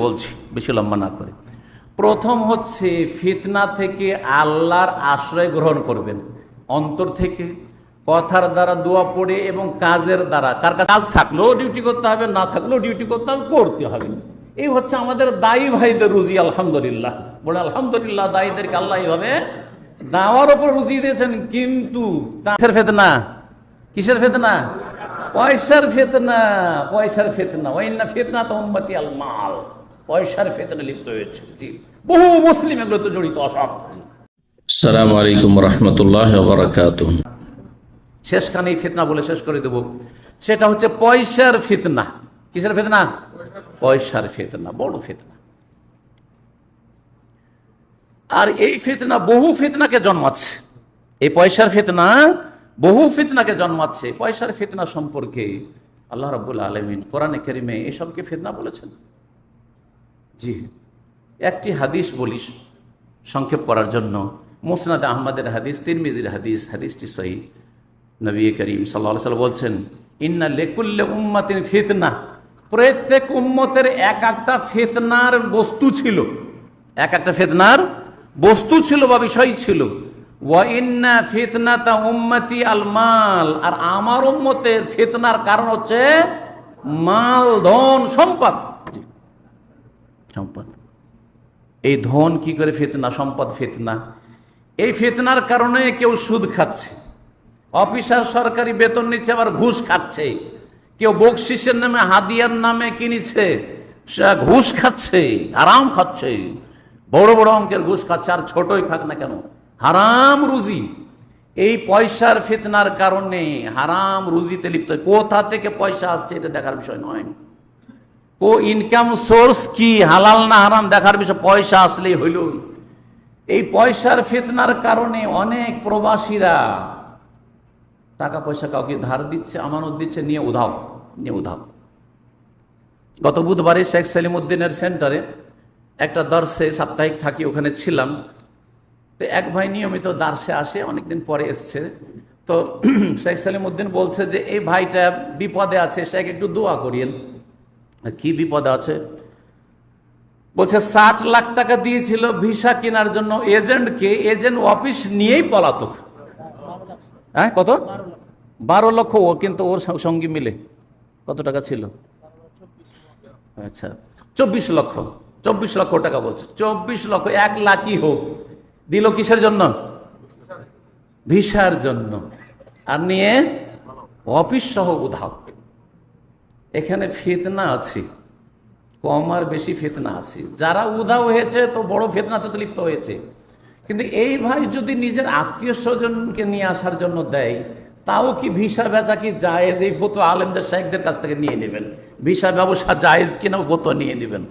বলছি, বেশি লম্বা না করে। প্রথম হচ্ছে ফিতনা থেকে আল্লাহর আশ্রয় গ্রহণ করবেন, অন্তর থেকে, কথার দ্বারা, দোয়া পড়ে এবং কাজের দ্বারা। কার কাজ থাকলেও ডিউটি করতে হবে, না থাকলেও ডিউটি করতে হবে, করতে হবে। এই হচ্ছে আমাদের দায়ী ভাইদের রুজি। আলহামদুলিল্লাহ, বলে আলহামদুলিল্লাহ, দায়ীদেরকে আল্লাহ এইভাবে দাওয়ার ওপর রুজি দিয়েছেন। কিন্তু কিসের ফিতনা? কিসের ফিতনা? পয়সার ফিতনা। পয়সার ফিতনা। ওয়াইন্না ফিতনাত উম্মতি আল মাল। পয়সার ফিতনা লিপ্ত হয়েছে। জি, বহু মুসলিম এগুলো তো জড়িত। আসসালামু আলাইকুম রাহমাতুল্লাহি ওয়া বারাকাতুহু। শেষখানে ফিতনা বলে শেষ করে দেব, সেটা হচ্ছে পয়সার ফিতনা। কিসের ফিতনা? পয়সার ফিতনা, বড় ফিতনা। আর এই ফিতনা বহু ফিতনাকে জন্মাচ্ছে। এই পয়সার ফিতনা বহু ফিতনাকে জন্মাচ্ছে। পয়সার ফিতনা সম্পর্কে আল্লাহ রাব্বুল আলামিন কোরআনে কারিমে এসবকে ফিতনা বলেছেন। জি, একটি হাদিস বলি সংক্ষেপ করার জন্য। মুসনাদ আহমদের হাদিস, তিরমিজির হাদিস, হাদিসটি সহিহ। নবী করিম সাল্লাল্লাহু আলাইহি ওয়াসাল্লাম বলছেন, ইন্না লিকুল্লি উম্মাতিন ফিতনা। প্রত্যেক উম্মতের এক একটা ফিতনার বস্তু ছিল, এক একটা ফিতনার বস্তু ছিল বা বিষয় ছিল। ওয়া ইন্না ফিতনাতা উম্মতি আল মাল। আর আমার উম্মতের ফিতনার কারণ হচ্ছে মাল, ধন, সম্পদ। সম্পদ। এই ধন কি করে ফিতনা, সম্পদ ফিতনা। এই ফিতনার কারণে কেউ সুদ খাচ্ছে, অফিসার সরকারি বেতন নিচ্ছে, আবার ঘুষ খাচ্ছে। কেউ বকশিসের নামে, হাদিয়ার নামে কিনেছে, সে ঘুষ খাচ্ছে, হারাম খাচ্ছে, বড় বড় অঙ্কের ঘুষ খাচ্ছে। আর ছোটই খাক না কেন, হারাম রুজি। এই পয়সার ফিতনার কারণে হারাম রুজিতে লিপ্ত। কোথা থেকে পয়সা আসছে এটা দেখার বিষয় নয়, ও ইনকাম সোর্স কি, হালাল না হারাম দেখার বিষয়, পয়সা আসলেই হইল। এই পয়সার ফিতনার কারণে অনেক প্রবাসীরা টাকা পয়সা কাউকে ধার দিচ্ছে, আমানত দিচ্ছে, নিয়ে উধাও, নিয়ে উধাও। গত বুধবারে শেখ সেলিমউদ্দিনের সেন্টারে একটা দর্শে সাপ্তাহিক থাকি, ওখানে ছিলাম। তো এক ভাই নিয়মিত দার্সে আসে, অনেকদিন পরে এসছে। তো শেখ সেলিমউদ্দিন বলছে যে এই ভাইটা বিপদে আছে, শেখ একটু দোয়া করিয়েন। কি বিপদে আছে? বলছে 60 লাখ টাকা দিয়েছিল ভিসা কেনার জন্য এজেন্টকে, এজেন্ট অফিস নিয়েই পলাতক। হ্যাঁ, কত? 12 লক্ষ। ও কিন্তু ওর সঙ্গী মিলে কত টাকা ছিল? আচ্ছা, 24 লক্ষ। 24 লক্ষ টাকা বলছে। 24 লক্ষ, 1 লাখই হোক, দিল কিসের জন্য? ভিসার জন্য। আর নিয়ে অফিস সহ উধাও। এখানে ফিতনা আছে, কম আর বেশি ফিতনা আছে। যারা উধাও হয়েছে তো বড় ফিতনাতে তো লিপ্ত হয়েছে। কিন্তু এই ভাই যদি নিজের আত্মীয় স্বজনকে নিয়ে আসার জন্য দেয়, তাও কি ভিসা বেচা কি জায়েজ? এই ফতোয়া আলেমদের শেখদের কাছ থেকে নিয়ে নেবেন, ভিসা ব্যবসা জায়েজ কিনা ফতোয়া নিয়ে নেবেন।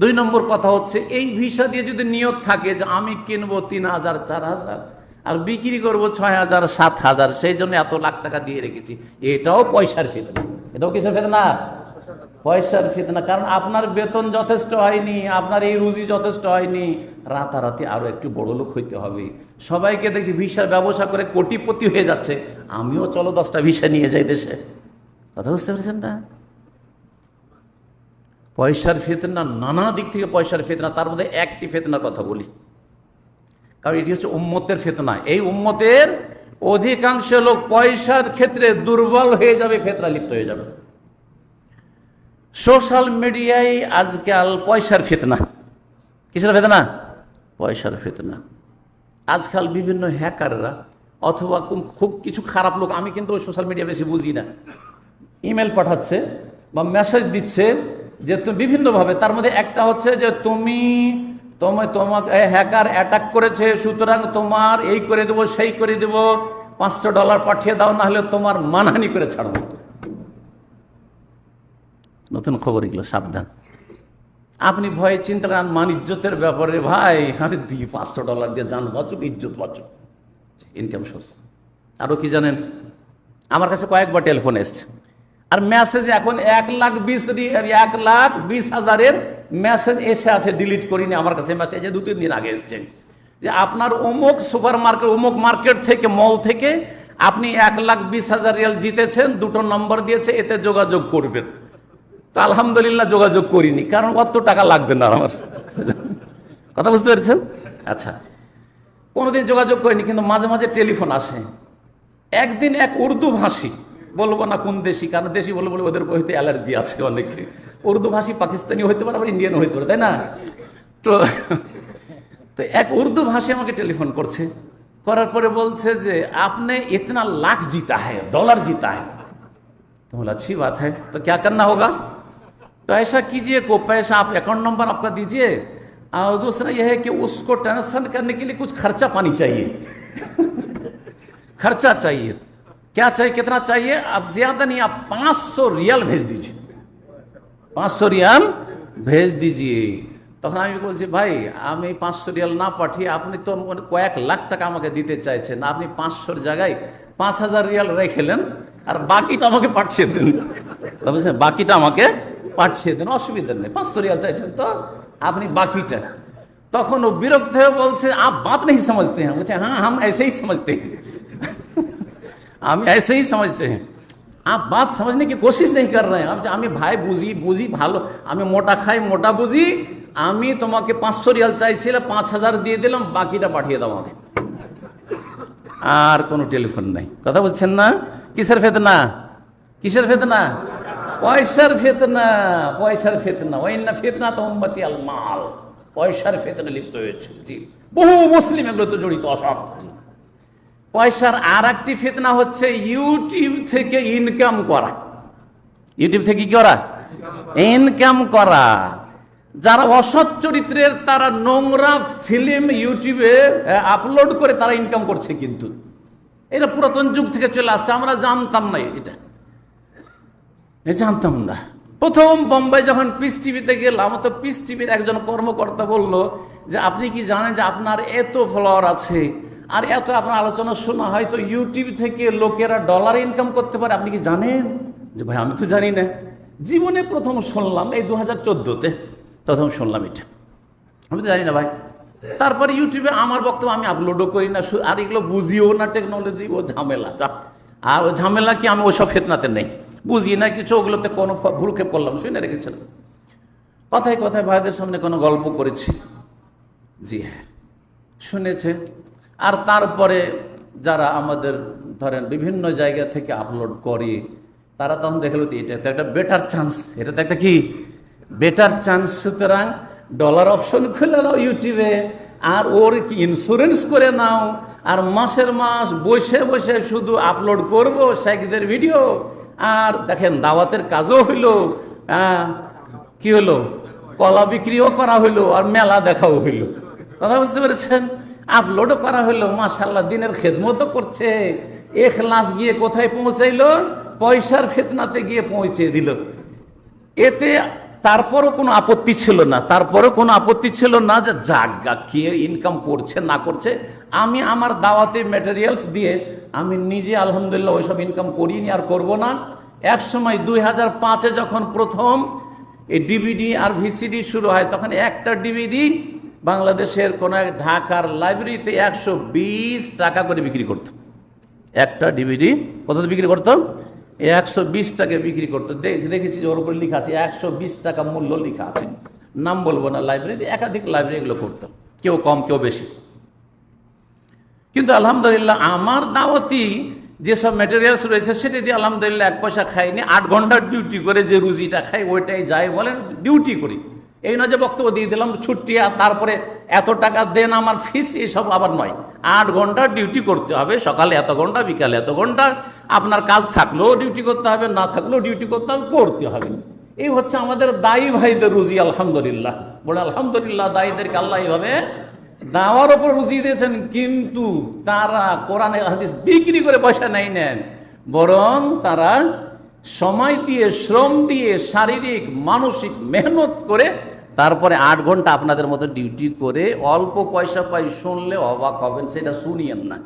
2 নম্বর কথা হচ্ছে, এই ভিসা দিয়ে যদি নিয়ত থাকে যে আমি কিনবো 3000, 4000 আর বিক্রি করবো 6000, 7000, সেই জন্য এত লাখ টাকা দিয়ে রেখেছি, এটাও পয়সার ফিতনা। এটাও কিসের ফিতনা? পয়সার ফিতনা। কারণ আপনার বেতন যথেষ্ট হয়নি, আপনার এই রুজি যথেষ্ট হয়নি, রাতারাতি আরো একটু বড় লোক হইতে হবে। সবাইকে দেখছি ভিসার ব্যবসা করে কোটিপতি হয়ে যাচ্ছে, আমিও চলো 10টা ভিসা নিয়ে যাই দেশে। কথা বুঝতে পেরেছেন না? পয়সার ফিতনা, নানা দিক থেকে পয়সার ফিতনা। তার মধ্যে একটি ফিতনার কথা বলি, কারণ এটি হচ্ছে উম্মতের ফিতনা। এই উম্মতের অধিকাংশ লোক পয়সার ক্ষেত্রে দুর্বল হয়ে যাবে, ফিতনা লিপ্ত হয়ে যাবে। সোশ্যাল মিডিয়ায় আজকাল পয়সার ফিতনা। কিসের ফিতনা? পয়সার ফিতনা। আজকাল বিভিন্ন হ্যাকাররা অথবা খুব কিছু খারাপ লোক, আমি কিন্তু ওই সোশ্যাল মিডিয়া বেশি বুঝি না, ইমেল পাঠাচ্ছে বা মেসেজ দিচ্ছে যে তুমি বিভিন্নভাবে। তার মধ্যে একটা হচ্ছে যে তোমাকে হ্যাকার অ্যাটাক করেছে, সুতরাং তোমার এই করে দেবো, সেই করে দেবো, $500 পাঠিয়ে দাও, না হলে তোমার মানহানি করে ছাড়বো। নতুন খবর এগুলো, সাবধান। আপনি ভয়ে চিন্তা করেন মান ইজ্জতের ব্যাপারে, ভাই আমি দিই $500 দিয়ে জান বাঁচুক, ইজ্জত বাঁচুক, ইনকাম সোর্স। আরও কি জানেন, আমার কাছে কয়েকবার টেলিফোন এসছে, আর মেসেজ এখন 1,20,000-এর মেসেজ এসে আছে, ডিলিট করিনি। আমার কাছে মেসেজ 2-3 দিন আগে এসছে যে আপনার অমুক সুপার মার্কেট, অমুক মার্কেট থেকে, মল থেকে আপনি 1,20,000 রিয়াল জিতেছেন, 2টো নম্বর দিয়েছে, এতে যোগাযোগ করবেন। তো আলহামদুলিল্লাহ যোগাযোগ করিনি, কারণ অত টাকা লাগবে না আমার। কথা বুঝতে পেরেছেন? আচ্ছা, কোনোদিন যোগাযোগ করিনি, কিন্তু মাঝে মাঝে টেলিফোন আসে। একদিন এক উর্দু ভাষী, বলবো না কোন দেশি, কারণ দেশি বলে বলে ওদের হইতে অ্যালার্জি আছে অনেকে। উর্দু ভাষী পাকিস্তানি হইতে পারে, আবার ইন্ডিয়ান হইতে পারে, তাই না? তো এক উর্দু ভাষী আমাকে টেলিফোন করছে, করার পরে বলছে যে আপনি ইतना लाख जीता है, डॉलर जीता है। तो बोला अच्छी बात है, तो क्या करना होगा? तो ऐसा कीजिए, को पैसा आप अकाउंट नंबर आपका दीजिए, और दूसरा यह है कि उसको ट्रांसफर करने के लिए कुछ खर्चा पानी चाहिए। खर्चा चाहिए, क्या चाहिए, कितना चाहिए? अब ज्यादा नहीं, आप 500 रियाल भेज दीजिए, 500 रियाल भेज दीजिए। তখন আমি বলছি, ভাই আমি 500 রিয়াল না পাঠিয়ে আপনি তো কয়েক লাখ টাকা আমাকে দিতে চাইছেন, আপনি 500-র জায়গায় 5000 রিয়াল রেখেলেন, আর বাকিটা আমাকে পাঠিয়ে দেন। বুঝছেন, বাকিটা আমাকে পাঠিয়ে দেন, অসুবিধা নেই। 500 রিয়াল চাইছেন তো আপনি বাকিটা। তখন ও বিরক্ত হয়ে বলছে, আপ বাত नहीं समझते हैं। বলছে, হ্যাঁ हम ऐसे ही समझते हैं, हम ऐसे ही समझते हैं, आप बात समझने की कोशिश नहीं कर रहे हैं। আমি ভাই বুঝি ভালো, আমি মোটা খাই মোটা বুঝি, আমি তোমাকে 500 রিয়াল চাইছিলাম, 5000 দিয়ে দিলাম, বাকিটা পাঠিয়ে দাও আমাকে। আর কোনো টেলিফোন নাই। কথা বুঝছেন না? কিসের ফেতনা? কিসের ফেতনা? পয়সার ফেতনা, পয়সার ফেতনা। ওয়াইন্না ফিতনা তো উম্মতি আল মাল, পয়সার ফেতনা লিপ্ত হয়েছে। জি, বহু মুসলিম এগুলো তো জড়িত অসৎ। পয়সার আর একটি ফিতনা হচ্ছে ইউটিউব থেকে ইনকাম করা। ইউটিউব থেকে কি করা? ইনকাম করা। যারা অসৎ চরিত্রের, তারা নোংরা ফিল্ম ইউটিউবে আপলোড করে তারা ইনকাম করছে। কিন্তু এটা পুরাতন যুগ থেকে চলে আসছে, আমরা জানতাম না, এটা জানতাম না। প্রথম বোম্বাই যখন পিস টিভিতে গেলাম, তো পিস টিভির একজন কর্মকর্তা বলল যে আপনি কি জানেন যে আপনার এত ফলোয়ার আছে, আর এত আপনার আলোচনা শোনা হয়, তো ইউটিউব থেকে লোকেরা ডলার ইনকাম করতে পারে, আপনি কি জানেন? যে ভাই আমি তো জানি না, জীবনে প্রথম শুনলাম, এই 2014-তে প্রথম শুনলাম এটা, আমি তো জানি না ভাই। তারপরে ইউটিউবে আমার বক্তব্য আমি আপলোডও করি না, আর এগুলো বুঝিও না, টেকনোলজি ও ঝামেলা। আর ও ঝামেলা কি, আমি ওসব ফেতনাতে নেই, বুঝি না কিছু, ওগুলোতে কোনো ভুরুক্ষেপ করলাম, শুনে রেখেছিলাম। কথায় কথায় ভাইদের সামনে কোনো গল্প করেছি, জি হ্যাঁ শুনেছে। আর তারপরে যারা আমাদের ধরেন বিভিন্ন জায়গা থেকে আপলোড করে, তারা তখন দেখলো এটা তো একটা বেটার চান্স, এটা তো একটা কি বেটার চান্স। সুতরাং ডলার অপশন খুলে নাও ইউটিউবে, আর ওর কি ইন্স্যুরেন্স করে নাও, আর মাসের মাস বসে বসে শুধু আপলোড করবো শেখদের ভিডিও। আর দেখেন দাওয়াতের কাজও হইলো, কি হলো, কলা বিক্রিও করা হইলো, আর মেলা দেখাও হইলো। কথা বুঝতে পেরেছেন? আপলোডও করা হইলো, মাশাআল্লাহ দিনের খেদমতও করছে। ইখলাস গিয়ে কোথায় পৌঁছাইলো? পয়সার ফিতনাতে গিয়ে পৌঁছে দিল। এতে তারপরও কোনো আপত্তি ছিল না, তারপরও কোনো আপত্তি ছিল না যে জাগা কে ইনকাম করছে না করছে। আমি আমার দাওয়াতে ম্যাটেরিয়ালস দিয়ে আমি নিজে আলহামদুলিল্লাহ ওইসব ইনকাম করিনি, আর করব না। এক সময় 2005-এ যখন প্রথম এই ডিভিডি আর ভিসিডি শুরু হয়, তখন একটা ডিভিডি বাংলাদেশের কোন এক ঢাকার লাইব্রেরিতে 120 টাকা করে বিক্রি করত। একটা ডিভিডি কত বিক্রি করতো? 120 টাকা বিক্রি করতো। দেখেছি যে ওর উপরে লেখা আছে 120 টাকা মূল্য লেখা আছে। নাম বলবো না, লাইব্রেরি, একাধিক লাইব্রেরি এগুলো করতো, কেউ কম কেউ বেশি। কিন্তু আলহামদুলিল্লাহ আমার দাওয়াতি যেসব ম্যাটেরিয়ালস রয়েছে সেটা দিয়ে আলহামদুলিল্লাহ 1 পয়সা খাইনি। 8 ঘন্টার ডিউটি করে যে রুজিটা খাই ওইটাই যাই বলেন ডিউটি করি। এই নয় যে বক্তব্য দিয়ে দিলাম ছুটি আর তারপরে এত টাকা দেন আমার ফিস, এসব আবার নয়। 8 ঘন্টার ডিউটি করতে হবে, সকালে এত ঘন্টা, বিকালে এত ঘন্টা। আপনার কাজ থাকলেও ডিউটি করতে হবে, না থাকলেও ডিউটি করতে হবে, করতে হবে। এই হচ্ছে আমাদের দায়ী ভাইদের রুজি। আলহামদুলিল্লাহ, বলে আলহামদুলিল্লাহ, দায়ীদেরকে আল্লাহ এইভাবে দাওয়ার ওপর রুজি দিয়েছেন। কিন্তু তারা কোরআন হাদিস বিক্রি করে পয়সা নেই নেন, বরং তারা সময় দিয়ে, শ্রম দিয়ে, শারীরিক মানসিক মেহনত করে তারপরে 8 ঘন্টা আপনাদের মতো ডিউটি করে অল্প পয়সা পাই। শুনলে অবাক হবেন, সেটা শুনিয়েন না,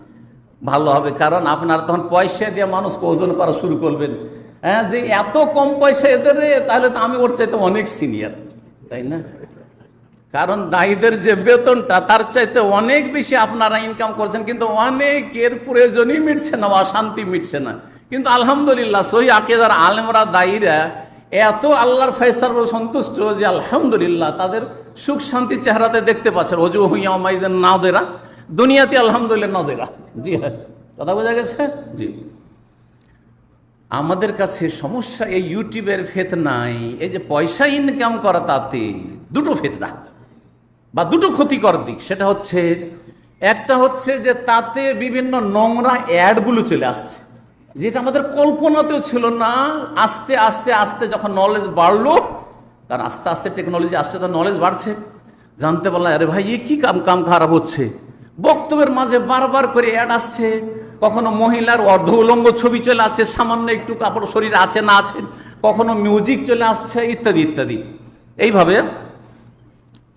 ভালো হবে। কারণ আপনার তখন পয়সা দিয়ে মানুষকে ওজন করা শুরু করবেন, হ্যাঁ, যে এত কম পয়সা এদের, তাহলে তো আমি ওর চাইতে অনেক সিনিয়র, তাই না? কারণ দায়ীদের যে বেতনটা তার চাইতে অনেক বেশি আপনারা ইনকাম করছেন, কিন্তু অনেকের প্রয়োজনই মিটছে না, অশান্তি মিটছে না। কিন্তু আলহামদুলিল্লাহ সহি আকিদার আলেমরা, দায়ীরা এত আল্লাহর ফয়সালার উপর সন্তুষ্ট যে আলহামদুলিল্লাহ তাদের সুখ শান্তি চেহারাতে দেখতে পাচ্ছেন। ওজু হুইয়া মাইজেন নাদেরা, দুনিয়াতে আলহামদুলিল্লাহ নাদেরা। জি হ্যাঁ, কথা বোঝা গেছে। জি, আমাদের কাছে সমস্যা এই ইউটিউবের ফিতনাই, এই যে পয়সা ইনকাম করা, তাতে দুটো ফিতনা বা দুটো ক্ষতিকর দিক। সেটা হচ্ছে, একটা হচ্ছে যে তাতে বিভিন্ন নোংরা অ্যাডগুলো চলে আসছে, যেটা আমাদের কল্পনাতেও ছিল না। আস্তে আস্তে আস্তে যখন নলেজ বাড়লো, কারণ আস্তে আস্তে টেকনোলজি আসছে, তো নলেজ বাড়ছে, জানতে পারলাম আরে ভাই এ কি কাম খারাপ হচ্ছে। বক্তব্যের মাঝে বারবার করে অ্যাড আসছে, কখনো মহিলার অর্ধ উলঙ্গ ছবি চলে আসছে, সামান্য একটু কাপড় শরীর আছে না আছে, কখনো মিউজিক চলে আসছে, ইত্যাদি ইত্যাদি। এইভাবে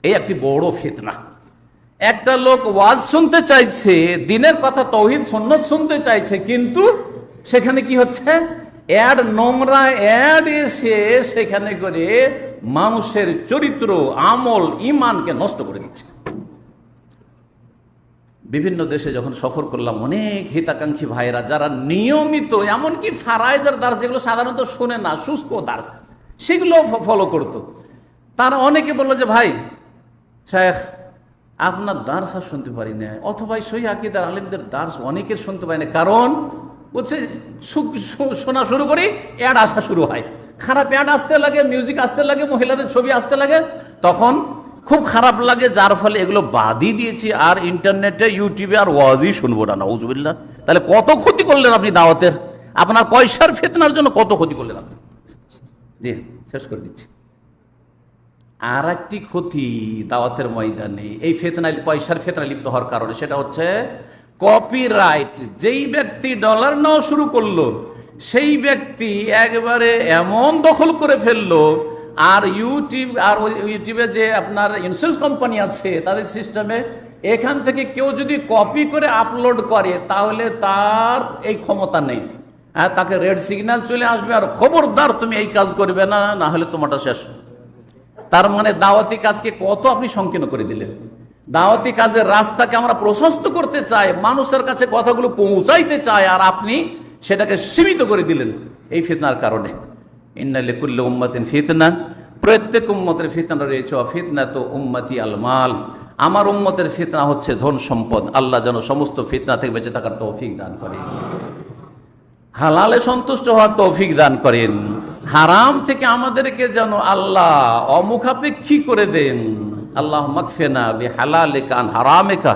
এই একটি বড় ফিতনা। একটা লোক ওয়াজ শুনতে চাইছে, দিনের কথা তৌহিদ সুন্নাত শুনতে চাইছে, কিন্তু সেখানে কি হচ্ছে, অ্যাড, নোংরা অ্যাড এসে সেখানে করে মানুষের চরিত্র, আমল, ঈমানকে নষ্ট করে দিচ্ছে। বিভিন্ন দেশে যখন সফর করলাম, অনেক হিতাকাঙ্ক্ষী ভাইরা যারা নিয়মিত, এমনকি ফারায়েজের দার্স যেগুলো সাধারণত শুনে না, শুষ্ক দার্স, সেগুলো ফলো করতো, তারা অনেকে বললো যে ভাই শেখ আপনার দার্স আর শুনতে পারি না, অথবা সহি আকীদার আলেমদের দার্স অনেকের শুনতে পারি না। কারণ বলছে শোনা শুরু করি, অ্যাড আসা শুরু হয়, খারাপ অ্যাড আসতে লাগে, মিউজিক আসতে লাগে, মহিলাদের ছবি আসতে লাগে, তখন খুব খারাপ লাগে, যার ফলে এগুলো বাদই দিয়েছি, আর ইন্টারনেটে ইউটিউবে আর ওয়াজই শুনবো না। নাউজুবিল্লাহ। তাহলে কত ক্ষতি করলেন আপনি দাওয়াতের, আপনার পয়সার ফিতনার জন্য কত ক্ষতি করলেন আপনি। জি, শেষ করে দিচ্ছি। আর একটি ক্ষতি দাওয়াতের ময়দানে এই ফিতনায়, পয়সার ফিতনায় লিপ্ত হওয়ার কারণে, সেটা হচ্ছে কপিরাইট। যেই ব্যক্তি ডলার নেওয়া শুরু করলো, সেই ব্যক্তি একবারে এমন দখল করে ফেললো, আর ইউটিউবে যে আপনার ইন্স্যুরেন্স কোম্পানি আছে তাদের সিস্টেমে, এখান থেকে কেউ যদি কপি করে আপলোড করে তাহলে তার এই ক্ষমতা নেই। হ্যাঁ, তাকে রেড সিগন্যাল চলে আসবে, আর খবরদার তুমি এই কাজ করবে না, না হলে তোমারটা শেষ। তার মানে দাওয়াতি কাজকে কত আপনি সংকীর্ণ করে দিলেন। দাওয়াতি কাজের রাস্তাকে আমরা প্রশস্ত করতে চাই, মানুষের কাছে কথাগুলো পৌঁছাইতে চাই, আর আপনি সেটাকে সীমিত করে দিলেন এই ফিতনার কারণে। ইন্না লিকুল্লি উম্মাতিন ফিতনা, প্রত্যেক উম্মতের ফিতনা রয়েছে। ফিতনাতু উম্মতি আল মাল, আমার উম্মতের ফিতনা হচ্ছে ধন সম্পদ। আল্লাহ যেন সমস্ত ফিতনা থেকে বেঁচে থাকার তৌফিক দান করেন, হালালে সন্তুষ্ট হওয়ার তৌফিক দান করেন, হারাম থেকে আমাদেরকে যেন আল্লাহ অমুখাপেক্ষী করে দেন। আল্লাহ মাগফিনা বিহালালিকা আন হারামিকা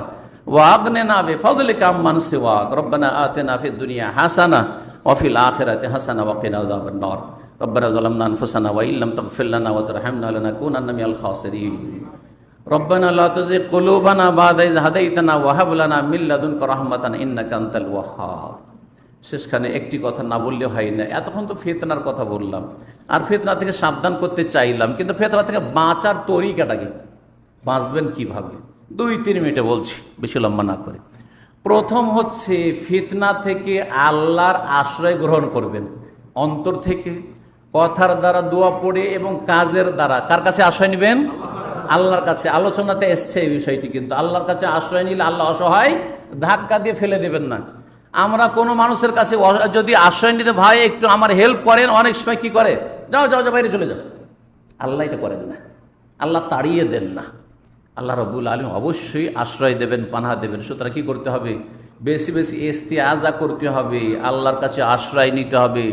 ওয়া আগনিনা বিফাদলিকা আম্মান সিওয়াক। রব্বানা আতিনা ফিদ দুনিয়া হাসানাহ ওয়া ফিল আখিরাতি হাসানাহ ওয়া কিনা আযাবান নার। রব্বানা যালামনা আনফুসানা ওয়া ইল্লাম তাগফির লানা ওয়া তারহামনা লানাকুনান্না মিনাল খাসিরিন। রব্বানা লা তুযিগ কুলুবানা বা'দা ইয হাদাইতানা ওয়া হাব লানা মিন লাদুনকা রাহমাতান ইন্নাকা আনতাল ওয়াহ্হাব। শেষখানে একটি কথা না বললে হয় না। এতক্ষণ তো ফিতনার কথা বললাম, আর ফিতনা থেকে সাবধান করতে চাইলাম, কিন্তু ফিতনা থেকে বাঁচার তরিকাটা কি, বাঁচবেন কিভাবে, 2-3 মিনিটে বলছি, বেশি লম্বা না করে। প্রথম হচ্ছে ফিতনা থেকে আল্লাহর আশ্রয় গ্রহণ করবেন, অন্তর থেকে, কথার দ্বারা, দোয়া পড়ে এবং কাজের দ্বারা। কার কাছে আশ্রয় নেবেন? আল্লাহর কাছে। আলোচনাতে এসছে এই বিষয়টি, কিন্তু আল্লাহর কাছে আশ্রয় নিলে আল্লাহ অসহায় ধাক্কা দিয়ে ফেলে দেবেন না। আমরা কোনো মানুষের কাছে যদি আশ্রয় নিতে, ভাই একটু আমার হেল্প করেন, অনেক সময় কি করে, যাও যাও যাও বাইরে চলে যাও। আল্লাহ এটা করেন না, আল্লাহ তাড়িয়ে দেন না। আল্লাহ রাব্বুল আলামিন অবশ্যই আশ্রয় দেবেন, পানাহ দেবেন। সুতরাং কি করতে হবে, বেশি বেশি ইস্তিআজা করতে হবে, আল্লাহর কাছে আশ্রয় নিতে হবে।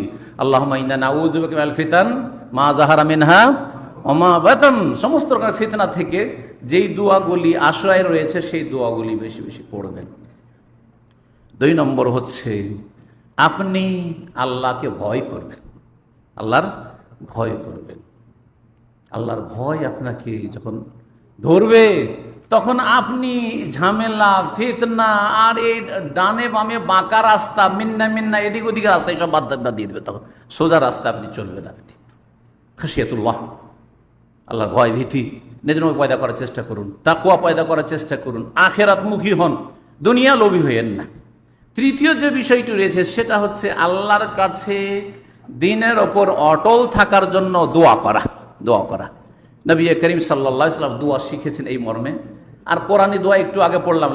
আল্লাহুম্মা ইন্না নাউযু বিকা মিনাল ফিতান মা যাহারা মিনহা ওয়া মা বাতান। সমস্ত রকমের ফিতনা থেকে যেই দোয়াগুলি আশ্রয় রয়েছে, সেই দোয়াগুলি বেশি বেশি পড়বেন। 2 নম্বর হচ্ছে আপনি আল্লাহকে ভয় করবেন, আল্লাহর ভয় করবেন। আল্লাহর ভয় আপনাকে যখন ধরবে, তখন আপনি ঝামেলা, ফিতনা, আর এই ডানে বামে বাঁকা রাস্তা, মিন্না মিন্না এদিক ওদিকে রাস্তা, এইসব বাদ দিয়ে দেবে। তখন সোজা রাস্তা আপনি চলবেন। আপনি খাশিয়াতুল্লাহ, আল্লাহর ভয় ভীতি নিজের মধ্যে পয়দা করার চেষ্টা করুন, তাকওয়া পয়দা করার চেষ্টা করুন, আখিরাতমুখী হন, দুনিয়া লোভী হইয়েন না। তৃতীয় যে বিষয়টি রয়েছে সেটা হচ্ছে আল্লাহর কাছে দ্বীনের ওপর অটল থাকার জন্য দোয়া করা। দোয়া করা, নবী করিম সাল্লাল্লাহু আলাইহি ওয়াসাল্লাম দোয়া শিখেছেন এই মর্মে। আর কোরআনী দোয়া একটু আগে পড়লাম,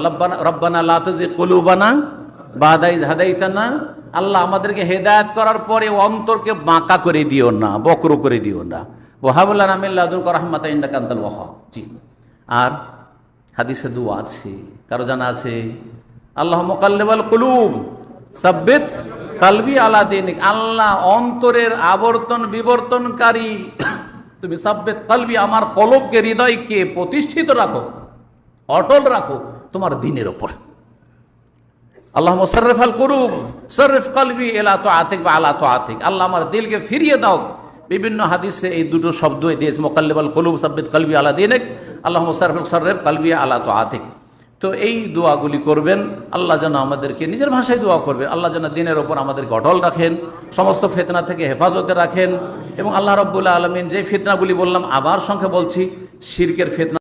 রব্বানা লা তুযিগ কুলুবানা বাদা ইয হাদাইতানা, আল্লাহ আমাদেরকে হেদায়েত করার পরে অন্তরকে বাঁকা করে দিও না, বক্র করে দিও না। ওয়া হাব লানা মিন লাদুনকা রাহমাতান ইন্নাকা আনতাল ওয়াহ্হাব। জি, আর হাদিসে দোয়া আছে, কারো জানা আছে? আল্লাহ মুকাল্লিবাল কুলুব সাব্বিত কালবি আলা দীনিক, আল্লাহ অন্তরের আবর্তন বিবর্তনকারী, তুমি সাব্বিত কালবি, আমার কলবকে, হৃদয়কে প্রতিষ্ঠিত রাখো, অটল রাখো তোমার দ্বীনের উপর। আল্লাহ মুসাররিফ আল কুলুব সাররিফ কালবি ইলা তাআতিক ওয়া আলা তাআতিক, আল্লাহ আমার দিলকে ফিরিয়ে দাও। বিভিন্ন হাদিসে এই দুটো শব্দ দিয়েছে, মুকাল্লিবাল কুলুব সাব্বিত কালবি আলা দীনিক, আল্লাহ মুসাররিফ কালবি আলা তাআতিক। তো এই দোয়াগুলি করবেন, আল্লাহ যেন আমাদেরকে, নিজের ভাষায় দোয়া করবেন, আল্লাহ যেন দ্বীনের ওপর আমাদেরকে অটল রাখেন, সমস্ত ফিতনা থেকে হেফাজতে রাখেন। এবং আল্লাহ রাব্বুল আলামিন যে ফিতনাগুলি বললাম, আবার সংখ্যা বলছি, শিরকের ফিতনা